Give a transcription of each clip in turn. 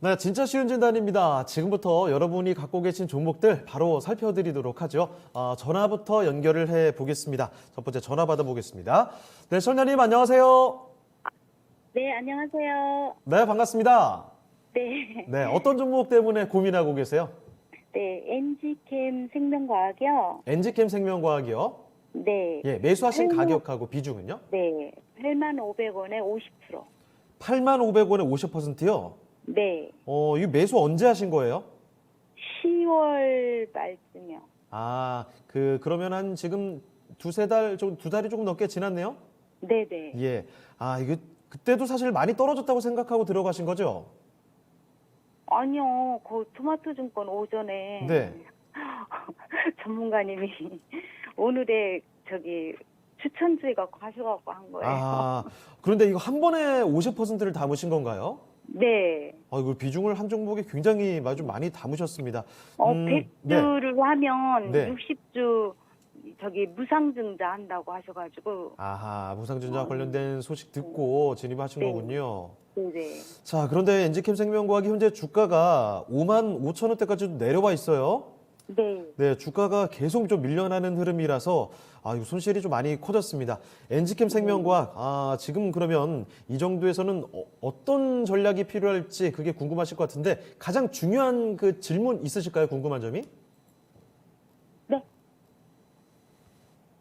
네, 진짜 쉬운 진단입니다. 지금부터 여러분이 갖고 계신 종목들 바로 살펴드리도록 하죠. 전화부터 연결을 해 보겠습니다. 첫 번째 전화 받아보겠습니다. 네, 설녀님 안녕하세요. 네, 안녕하세요. 네, 반갑습니다. 네, 네, 어떤 종목 때문에 고민하고 계세요? 네, NG캠 생명과학이요. 엔지캠 생명과학이요. 네, 예, 매수하신 8만 가격하고 비중은요? 네, 8,500원에 50%. 85,500원에 50%요. 네, 이 매수 언제 하신 거예요? 10월 말쯤이요. 그러면 한 지금 두세 달, 두 달이 조금 넘게 지났네요? 네, 네. 예. 이거 그때도 사실 많이 떨어졌다고 생각하고 들어가신 거죠? 아니요, 그 토마토 증권 오전에 네. 전문가님이 오늘의 추천주에 갖고 하셔갖고 한 거예요. 그런데 이거 한 번에 50%를 담으신 건가요? 네, 이거 비중을 한 종목에 굉장히 좀 많이 담으셨습니다. 100주를 하면 네. 60주 무상증자 한다고 하셔가지고. 무상증자 관련된 소식 듣고 진입하신 네. 거군요. 네네. 자, 그런데 엔지캠 생명과학이 현재 주가가 55,000원대까지도 내려와 있어요. 네. 네, 주가가 계속 좀 밀려나는 흐름이라서 이거 손실이 좀 많이 커졌습니다. 엔지캠 생명과학, 지금 그러면 이 정도에서는 어떤 전략이 필요할지 그게 궁금하실 것 같은데 가장 중요한 그 질문 있으실까요? 궁금한 점이? 네.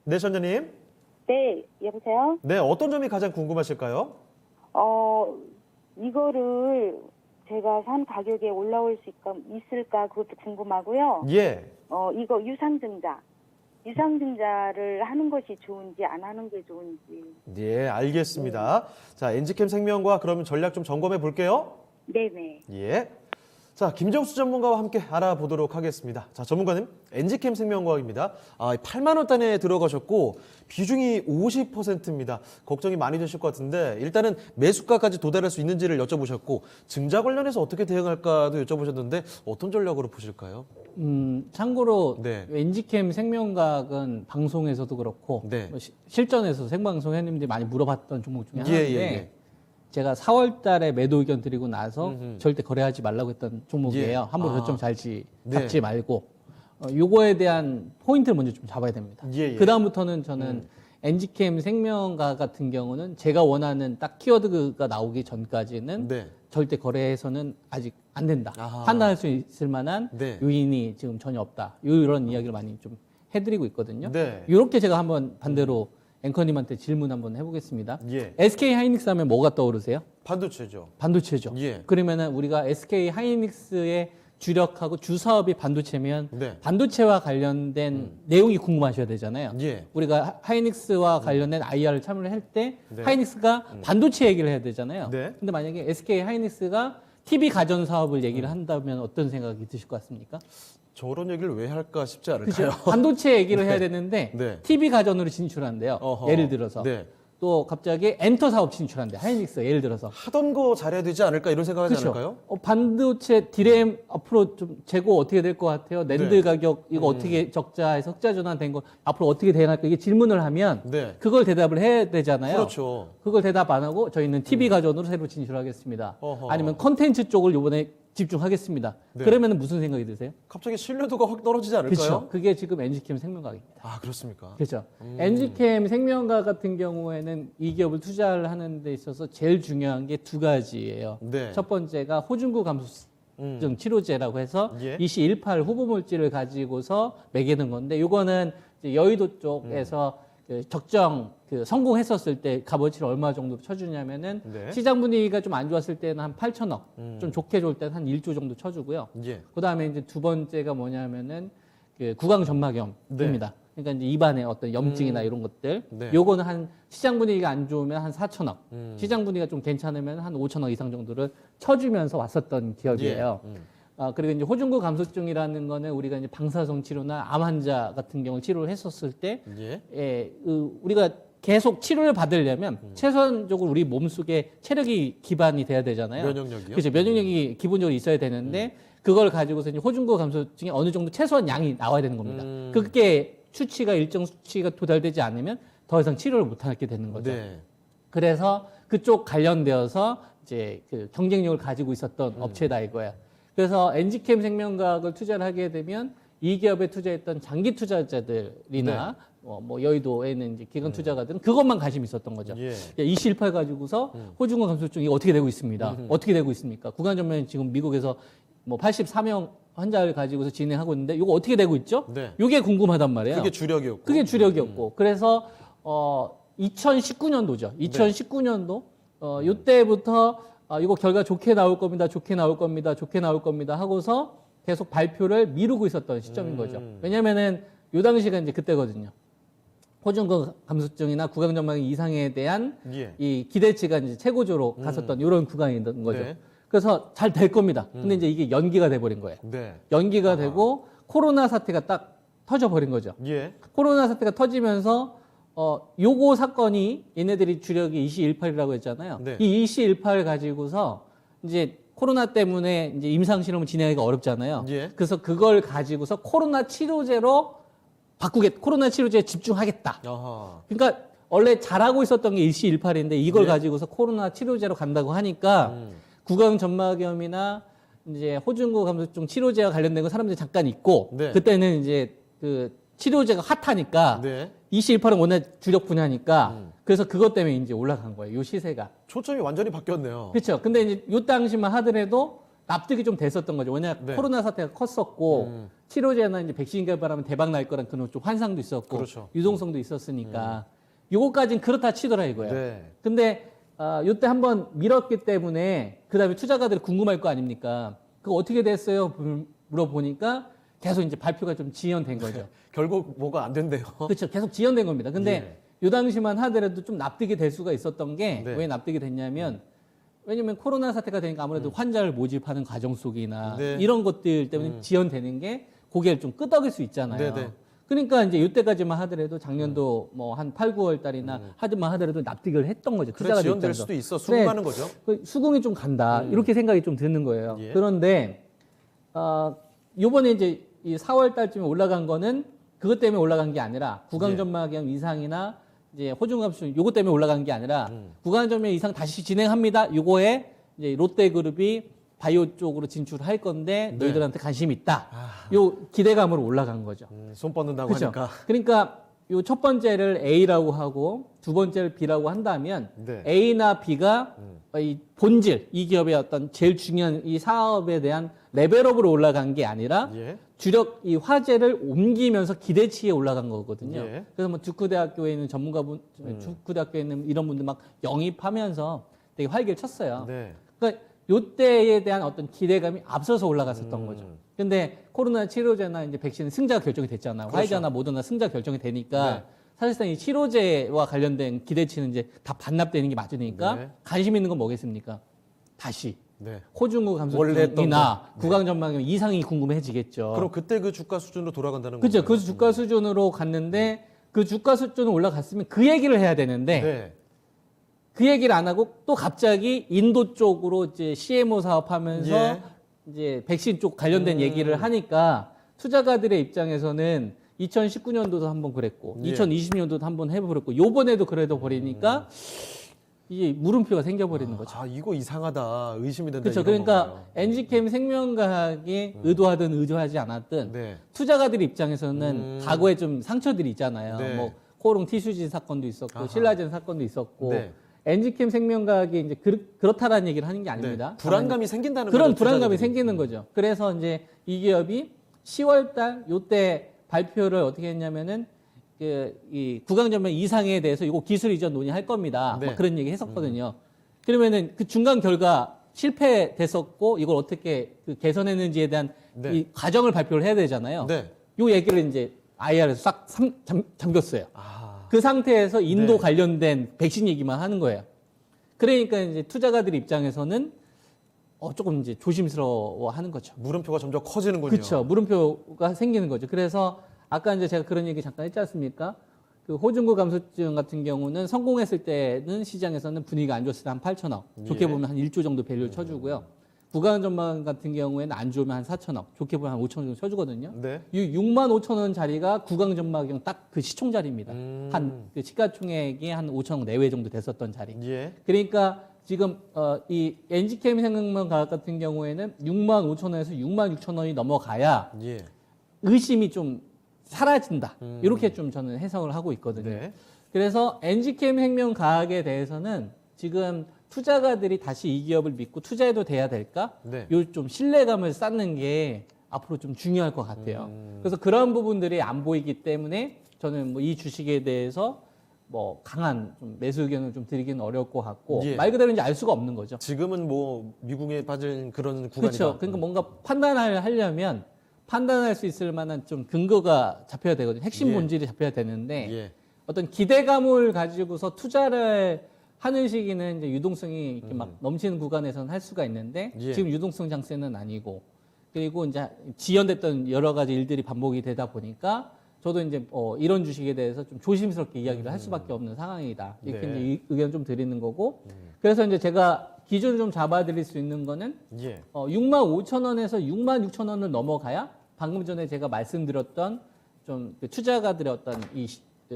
네, 선녀님. 네, 여보세요? 네, 어떤 점이 가장 궁금하실까요? 이거를 제가 산 가격에 올라올 수 있을까 그것도 궁금하고요. 예. 이거 유상증자를 하는 것이 좋은지 안 하는 게 좋은지. 예, 알겠습니다. 자, 엔지캠 생명과학 그러면 전략 좀 점검해 볼게요. 네네. 예. 자, 김정수 전문가와 함께 알아보도록 하겠습니다. 자, 전문가님, 엔지캠 생명과학입니다. 8만 원 단에 들어가셨고 비중이 50%입니다. 걱정이 많이 되실 것 같은데 일단은 매수가까지 도달할 수 있는지를 여쭤보셨고 증자 관련해서 어떻게 대응할까도 여쭤보셨는데 어떤 전략으로 보실까요? 참고로 네. 엔지캠 생명과학은 방송에서도 그렇고 네. 실전에서 생방송 회원님들이 많이 물어봤던 종목 중에 예, 하나인데 예. 제가 4월 달에 매도 의견 드리고 나서 음흠. 절대 거래하지 말라고 했던 종목이에요. 예. 함부로 결정 네. 잡지 말고 요거에 대한 포인트를 먼저 좀 잡아야 됩니다. 예, 예. 그다음부터는 저는 엔지캠 생명과학 같은 경우는 제가 원하는 딱 키워드가 나오기 전까지는 네. 절대 거래해서는 아직 안 된다. 아하. 판단할 수 있을 만한 네. 요인이 지금 전혀 없다. 이런 이야기를 많이 좀 해드리고 있거든요. 네. 이렇게 제가 한번 반대로 앵커님한테 질문 한번 해보겠습니다. 예. SK 하이닉스 하면 뭐가 떠오르세요? 반도체죠. 반도체죠. 예. 그러면은 우리가 SK 하이닉스의 주력하고 주사업이 반도체면 네. 반도체와 관련된 내용이 궁금하셔야 되잖아요. 예. 우리가 하이닉스와 관련된 IR을 참여를 할 때 네. 하이닉스가 반도체 얘기를 해야 되잖아요. 네. 근데 만약에 SK 하이닉스가 TV 가전 사업을 얘기를 한다면 어떤 생각이 드실 것 같습니까? 저런 얘기를 왜 할까 싶지 그죠? 않을까요? 반도체 얘기를 해야 되는데 네. TV 가전으로 진출한대요. 어허. 예를 들어서. 네. 또 갑자기 엔터 사업 진출한대. 하이닉스 예를 들어서. 하던 거 잘해야 되지 않을까 이런 생각하지 그렇죠. 않을까요? 반도체 디램 앞으로 좀 재고 어떻게 될 것 같아요? 낸드 네. 가격 이거 어떻게 적자에서 흑자 전환된 거 앞으로 어떻게 대응할까? 이게 질문을 하면 네. 그걸 대답을 해야 되잖아요. 그렇죠. 그걸 대답 안 하고 저희는 TV 가전으로 새로 진출하겠습니다. 어허. 아니면 컨텐츠 쪽을 이번에 집중하겠습니다. 네. 그러면 무슨 생각이 드세요? 갑자기 신뢰도가 확 떨어지지 않을까요? 그렇죠. 그게 지금 엔지캠 생명과학입니다. 그렇습니까? 그렇죠. 엔지캠 생명과학 같은 경우에는 이 기업을 투자를 하는 데 있어서 제일 중요한 게 두 가지예요. 네. 첫 번째가 호중구 감소증 치료제라고 해서 예. 2218 후보 물질을 가지고서 매기는 건데 이거는 이제 여의도 쪽에서 그 적정 성공했었을 때 값어치를 얼마 정도 쳐주냐면은 네. 시장 분위기가 좀 안 좋았을 때는 한 8천억, 좀 좋게 좋을 때는 한 1조 정도 쳐주고요. 예. 그다음에 이제 두 번째가 뭐냐면은 그 구강 점막염입니다. 그러니까 이제 입안에 어떤 염증이나 이런 것들. 네. 요거는 한 시장 분위기가 안 좋으면 한 4천억, 시장 분위기가 좀 괜찮으면 한 5천억 이상 정도를 쳐주면서 왔었던 기업이에요. 그리고 이제 호중구 감소증이라는 거는 우리가 이제 방사성 치료나 암 환자 같은 경우 치료를 했었을 때, 예. 우리가 계속 치료를 받으려면 최선적으로 우리 몸속에 체력이 기반이 돼야 되잖아요. 면역력이요? 그렇죠. 면역력이 기본적으로 있어야 되는데 그걸 가지고서 이제 호중구 감소증이 어느 정도 최소한 양이 나와야 되는 겁니다. 그게 수치가 일정 수치가 도달되지 않으면 더 이상 치료를 못 하게 되는 거죠. 네. 그래서 그쪽 관련되어서 이제 그 경쟁력을 가지고 있었던 업체다 이거야. 그래서 엔지캠 생명과학을 투자를 하게 되면 이 기업에 투자했던 장기 투자자들이나 뭐 여의도에 있는 이제 기관 투자가들은 그것만 관심 있었던 거죠. 예. 이시18 가지고서 호중과 감소증이 어떻게 되고 있습니다. 어떻게 되고 있습니까? 구강 전면 지금 미국에서 뭐 84명 환자를 가지고서 진행하고 있는데 이거 어떻게 되고 있죠? 네. 이게 궁금하단 말이에요. 그게 주력이었고. 그게 주력이었고. 그래서 2019년도죠. 2019년도 이때부터 이거 결과 좋게 나올 겁니다. 좋게 나올 겁니다. 좋게 나올 겁니다. 하고서 계속 발표를 미루고 있었던 시점인 거죠. 왜냐면은 요 당시가 이제 그때거든요. 호중과 감소증이나 구강전망 이상에 대한 예. 이 기대치가 이제 최고조로 갔었던 이런 구간이던 거죠. 네. 그래서 잘 될 겁니다. 근데 이제 이게 연기가 돼 버린 거예요. 네. 연기가 되고 코로나 사태가 딱 터져 버린 거죠. 예. 코로나 사태가 터지면서 요거 사건이 얘네들이 주력이 이시18이라고 했잖아요. 네. 이 이시18 가지고서 이제 코로나 때문에 이제 임상 실험을 진행하기가 어렵잖아요. 예. 그래서 그걸 가지고서 코로나 치료제로 코로나 치료제에 집중하겠다. 아하. 그러니까 원래 잘하고 있었던 게 이시18인데 이걸 예. 가지고서 코로나 치료제로 간다고 하니까 구강 전막염이나 이제 호중구 감소증 치료제와 관련된 거 사람들이 잠깐 있고 네. 그때는 이제 그 치료제가 핫하니까 네. 이시18은 워낙 주력 분야니까 그래서 그것 때문에 이제 올라간 거예요. 요 시세가. 초점이 완전히 바뀌었네요. 그렇죠. 근데 이제 요 당시만 하더라도 납득이 좀 됐었던 거죠. 왜냐 네. 코로나 사태가 컸었고 치료제나 이제 백신 개발하면 대박 날 거란 그런 좀 환상도 있었고 그렇죠. 유동성도 있었으니까 요거까지는 그렇다 치더라 이거예요. 네. 근데 요때 한번 밀었기 때문에 그다음에 투자가들이 궁금할 거 아닙니까? 그거 어떻게 됐어요? 물어보니까 계속 이제 발표가 좀 지연된 거죠. 결국 뭐가 안 된대요. 그렇죠. 계속 지연된 겁니다. 근데 요 당시만 하더라도 좀 납득이 될 수가 있었던 게 왜 네. 납득이 됐냐면 왜냐면 코로나 사태가 되니까 아무래도 환자를 모집하는 과정 속이나 네. 이런 것들 때문에 지연되는 게 고개를 좀 끄덕일 수 있잖아요. 네네. 그러니까 이제 이때까지만 하더라도 작년도 뭐 한 8, 9월 달이나 하지만 하더라도 납득을 했던 거죠. 그래 투자가 지연될 입장에서. 수도 있어. 수긍하는 네. 거죠. 그 수긍이 좀 간다. 이렇게 생각이 좀 드는 거예요. 예. 그런데 요번에 이제 이 4월 달쯤에 올라간 거는 그것 때문에 올라간 게 아니라 구강전막염 이상이나 이제 호중감소증 요거 때문에 올라간 게 아니라 구강전막염 이상 다시 진행합니다. 요거에 이제 롯데그룹이 바이오 쪽으로 진출할 건데 네. 너희들한테 관심 있다. 요 기대감으로 올라간 거죠. 손 뻗는다고 그렇죠. 하니까. 그러니까 요 첫 번째를 A라고 하고 두 번째를 B라고 한다면 네. A나 B가 이 본질, 이 기업의 어떤 제일 중요한 이 사업에 대한 레벨업으로 올라간 게 아니라 예. 주력 이 화제를 옮기면서 기대치에 올라간 거거든요. 예. 그래서 뭐 두쿠대학교에 있는 전문가분, 두쿠대학교에 있는 이런 분들 막 영입하면서 되게 활기를 쳤어요. 네. 그러니까 요때에 대한 어떤 기대감이 앞서서 올라갔었던 거죠. 근데 코로나 치료제나 이제 백신은 승자가 결정이 됐잖아요. 그렇죠. 화이자나 모더나 승자 결정이 되니까 네. 사실상 이 치료제와 관련된 기대치는 이제 다 반납되는 게 맞으니까 네. 관심 있는 건 뭐겠습니까? 다시 네. 호중구 원래 했던 감소증이나 구강전막염 이상이 궁금해지겠죠. 그럼 그때 그 주가 수준으로 돌아간다는 그렇죠. 거죠. 그 주가 수준으로 갔는데 그 주가 수준으로 올라갔으면 그 얘기를 해야 되는데 네. 그 얘기를 안 하고 또 갑자기 인도 쪽으로 이제 CMO 사업하면서 예. 이제 백신 쪽 관련된 얘기를 하니까 투자가들의 입장에서는 2019년도도 한번 그랬고 예. 2020년도도 한번 해버렸고 요번에도 그래도 버리니까 이게 물음표가 생겨버리는 거죠. 아 이거 이상하다. 의심이 된다. 그렇죠. 이런 그러니까 건가요? 엔지캠 생명과학이 의도하든 의도하지 않았든 네. 투자가들 입장에서는 과거에 좀 상처들이 있잖아요. 네. 뭐 코롱 티슈진 사건도 있었고 아하. 신라젠 사건도 있었고 네. 엔지캠 생명과학이 이제 그렇다라는 얘기를 하는 게 아닙니다. 네. 불안감이 생긴다는 그런 거죠, 불안감이 투자자들이. 생기는 거죠. 그래서 이제 이 기업이 10월달 요때 발표를 어떻게 했냐면은 이 구강전면 이상에 대해서 이거 기술 이전 논의할 겁니다. 네. 막 그런 얘기 했었거든요. 그러면은 그 중간 결과 실패됐었고 이걸 어떻게 그 개선했는지에 대한 네. 이 과정을 발표를 해야 되잖아요. 네. 요 얘기를 이제 IR에서 싹 잠겼어요. 아. 그 상태에서 인도 네. 관련된 백신 얘기만 하는 거예요. 그러니까 이제 투자가들 입장에서는 조금 이제 조심스러워 하는 거죠. 물음표가 점점 커지는군요. 그렇죠. 물음표가 생기는 거죠. 그래서 아까 이제 제가 그런 얘기 잠깐 했지 않습니까? 그 호중구 감소증 같은 경우는 성공했을 때는 시장에서는 분위기가 안 좋았을 때 한 8천억. 좋게 예. 보면 한 1조 정도 밸류를 쳐주고요. 구강전망 같은 경우에는 안 좋으면 한 4천억. 좋게 보면 한 5천억 정도 쳐주거든요. 네. 이 6만 5천 원 자리가 구강전막용 딱 그 시총 자리입니다. 한 그 시가총액이 한 5천억 내외 정도 됐었던 자리. 예. 그러니까 지금 이 NG캠 생명과학 같은 경우에는 65,000원에서 66,000원이 넘어가야 예. 의심이 좀 사라진다. 이렇게 좀 저는 해석을 하고 있거든요. 네. 그래서 NG캠 생명과학에 대해서는 지금 투자가들이 다시 이 기업을 믿고 투자해도 돼야 될까? 네. 요 좀 신뢰감을 쌓는 게 앞으로 좀 중요할 것 같아요. 그래서 그런 부분들이 안 보이기 때문에 저는 뭐 이 주식에 대해서 뭐 강한 좀 매수 의견을 좀 드리기는 어려울 것 같고 예. 말 그대로 이제 알 수가 없는 거죠. 지금은 뭐 미국에 빠진 그런 구간이다. 그렇죠. 그러니까 뭔가 판단을 하려면 판단할 수 있을 만한 좀 근거가 잡혀야 되거든요. 핵심 예. 본질이 잡혀야 되는데 예. 어떤 기대감을 가지고서 투자를 하는 시기는 이제 유동성이 이렇게 막 넘치는 구간에서는 할 수가 있는데 예. 지금 유동성 장세는 아니고 그리고 이제 지연됐던 여러 가지 일들이 반복이 되다 보니까 저도 이제 이런 주식에 대해서 좀 조심스럽게 이야기를 할 수밖에 없는 상황이다. 이렇게 네. 이제 의견 좀 드리는 거고 그래서 이제 제가 기준을 좀 잡아드릴 수 있는 거는 예. 65,000원에서 66,000원을 넘어가야 방금 전에 제가 말씀드렸던 좀그 투자가들의 어떤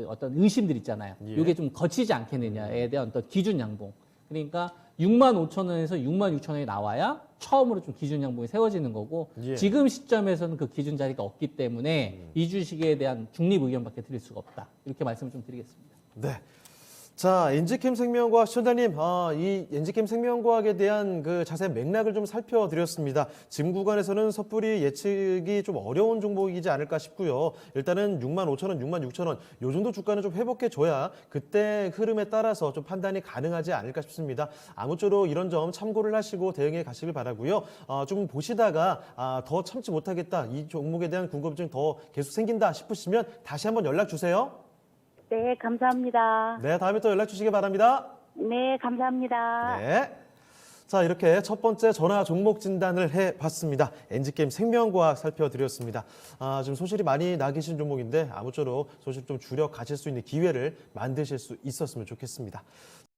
어떤 의심들 있잖아요. 예. 이게 좀 거치지 않겠느냐에 대한 어떤 기준 양봉. 그러니까 65,000원에서 66,000원이 나와야 처음으로 좀 기준 양봉이 세워지는 거고 예. 지금 시점에서는 그 기준 자리가 없기 때문에 이 주식에 대한 중립 의견밖에 드릴 수가 없다. 이렇게 말씀을 좀 드리겠습니다. 네. 자, 엔지캠 생명과학 시청자님, 이 엔지캠 생명과학에 대한 그 자세한 맥락을 좀 살펴드렸습니다. 지금 구간에서는 섣불리 예측이 좀 어려운 종목이지 않을까 싶고요. 일단은 65,000원, 66,000원 요 정도 주가는 좀 회복해줘야 그때 흐름에 따라서 좀 판단이 가능하지 않을까 싶습니다. 아무쪼록 이런 점 참고를 하시고 대응해 가시길 바라고요. 좀 보시다가 더 참지 못하겠다, 이 종목에 대한 궁금증 더 계속 생긴다 싶으시면 다시 한번 연락 주세요. 네, 감사합니다. 네, 다음에 또 연락 주시기 바랍니다. 네, 감사합니다. 네. 자, 이렇게 첫 번째 전화 종목 진단을 해봤습니다. 엔지게임 생명과학 살펴드렸습니다. 지금 소실이 많이 나 계신 종목인데 아무쪼록 소실 좀 줄여 가실 수 있는 기회를 만드실 수 있었으면 좋겠습니다.